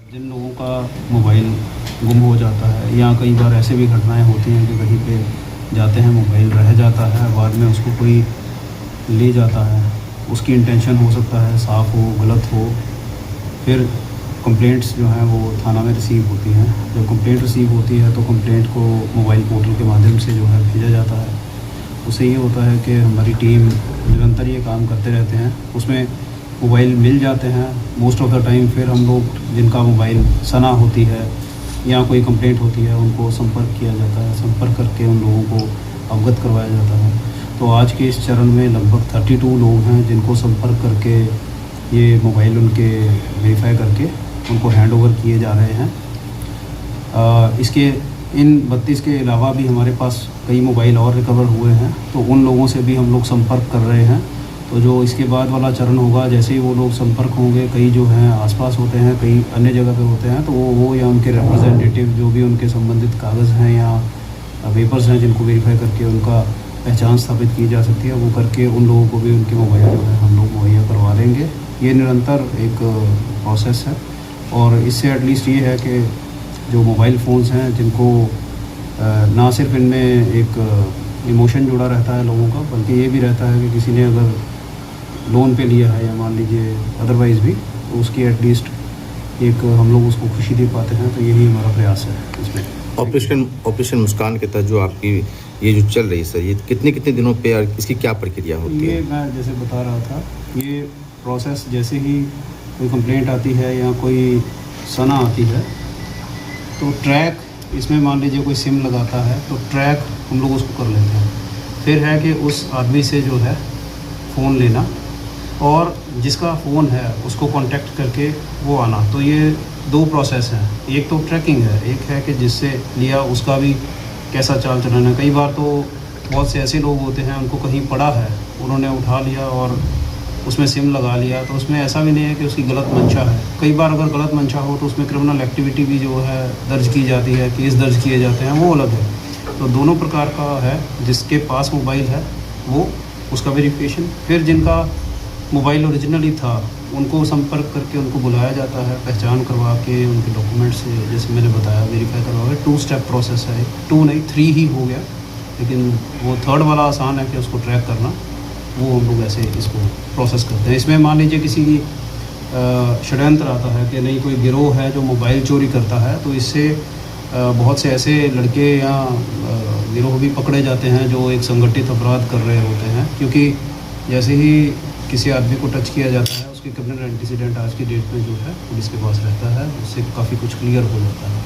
जिन लोगों का मोबाइल गुम हो जाता है या कई बार ऐसे भी घटनाएं होती हैं कि कहीं पे जाते हैं मोबाइल रह जाता है, बाद में उसको कोई ले जाता है। उसकी इंटेंशन हो सकता है साफ़ हो, गलत हो। फिर कंप्लेंट्स जो हैं वो थाना में रिसीव होती हैं। जब कंप्लेंट रिसीव होती है तो कंप्लेंट को मोबाइल पोर्टल के माध्यम से जो है भेजा जाता है। उससे ये होता है कि हमारी टीम निरंतर ये काम करते रहते हैं। उसमें मोबाइल मिल जाते हैं मोस्ट ऑफ़ द टाइम। फिर हम लोग जिनका मोबाइल सना होती है या कोई कंप्लेंट होती है उनको संपर्क किया जाता है। संपर्क करके उन लोगों को अवगत करवाया जाता है। तो आज के इस चरण में लगभग 32 लोग हैं जिनको संपर्क करके ये मोबाइल उनके वेरीफाई करके उनको हैंड ओवर किए जा रहे हैं। इसके इन 32 के अलावा भी हमारे पास कई मोबाइल और रिकवर हुए हैं, तो उन लोगों से भी हम लोग संपर्क कर रहे हैं। तो जो इसके बाद वाला चरण होगा, जैसे ही वो लोग संपर्क होंगे, कई जो हैं आसपास होते हैं, कई अन्य जगह पे होते हैं, तो वो या उनके रिप्रेजेंटेटिव जो भी उनके संबंधित कागज़ हैं या पेपर्स हैं जिनको वेरीफाई करके उनका पहचान स्थापित की जा सकती है, वो करके उन लोगों को भी उनके मोबाइल जो है हम लोग मुहैया करवा देंगे। ये निरंतर एक प्रोसेस है और इससे एटलीस्ट ये है कि जो मोबाइल फ़ोन्स हैं जिनको ना सिर्फ इनमें एक इमोशन जुड़ा रहता है लोगों का, बल्कि ये भी रहता है कि किसी ने अगर लोन पे लिया है या मान लीजिए अदरवाइज़ भी, तो उसकी एटलीस्ट एक हम लोग उसको खुशी दे पाते हैं। तो यही हमारा प्रयास है इसमें। ऑपरेशन मुस्कान के तहत जो आपकी ये जो चल रही है सर, ये कितने दिनों पे और इसकी क्या प्रक्रिया होती है? ये मैं जैसे बता रहा था, ये प्रोसेस जैसे ही कोई कंप्लेंट आती है या कोई सना आती है तो ट्रैक इसमें मान लीजिए कोई सिम लगाता है तो ट्रैक हम लोग उसको कर लेते हैं। फिर है कि उस आदमी से जो है फ़ोन लेना और जिसका फ़ोन है उसको कांटेक्ट करके वो आना। तो ये 2 प्रोसेस हैं। एक तो ट्रैकिंग है, एक है कि जिससे लिया उसका भी कैसा चाल चलन है। कई बार तो बहुत से ऐसे लोग होते हैं उनको कहीं पड़ा है, उन्होंने उठा लिया और उसमें सिम लगा लिया, तो उसमें ऐसा भी नहीं है कि उसकी गलत मंशा है। कई बार अगर गलत मंशा हो तो उसमें क्रिमिनल एक्टिविटी भी जो है दर्ज की जाती है, केस दर्ज किए जाते हैं, वो अलग है। तो दोनों प्रकार का है। जिसके पास मोबाइल है वो उसका वेरिफिकेशन, फिर जिनका मोबाइल ओरिजिनली था उनको संपर्क करके उनको बुलाया जाता है, पहचान करवा के उनके डॉक्यूमेंट से जैसे मैंने बताया वेरीफाई करवा के। 2 स्टेप प्रोसेस है, 2 नहीं 3 ही हो गया, लेकिन वो 3rd वाला आसान है कि उसको ट्रैक करना। वो हम लोग ऐसे इसको प्रोसेस करते हैं। इसमें मान लीजिए किसी की षड्यंत्र आता है कि नहीं, कोई गिरोह है जो मोबाइल चोरी करता है, तो इससे बहुत से ऐसे लड़के या गिरोह भी पकड़े जाते हैं जो एक संगठित अपराध कर रहे होते हैं। क्योंकि जैसे ही किसी आदमी को टच किया जाता है उसकी क्रिमिनल एंटीसीडेंट आज की डेट में जो है पुलिस के पास रहता है, उससे काफ़ी कुछ क्लियर हो जाता है।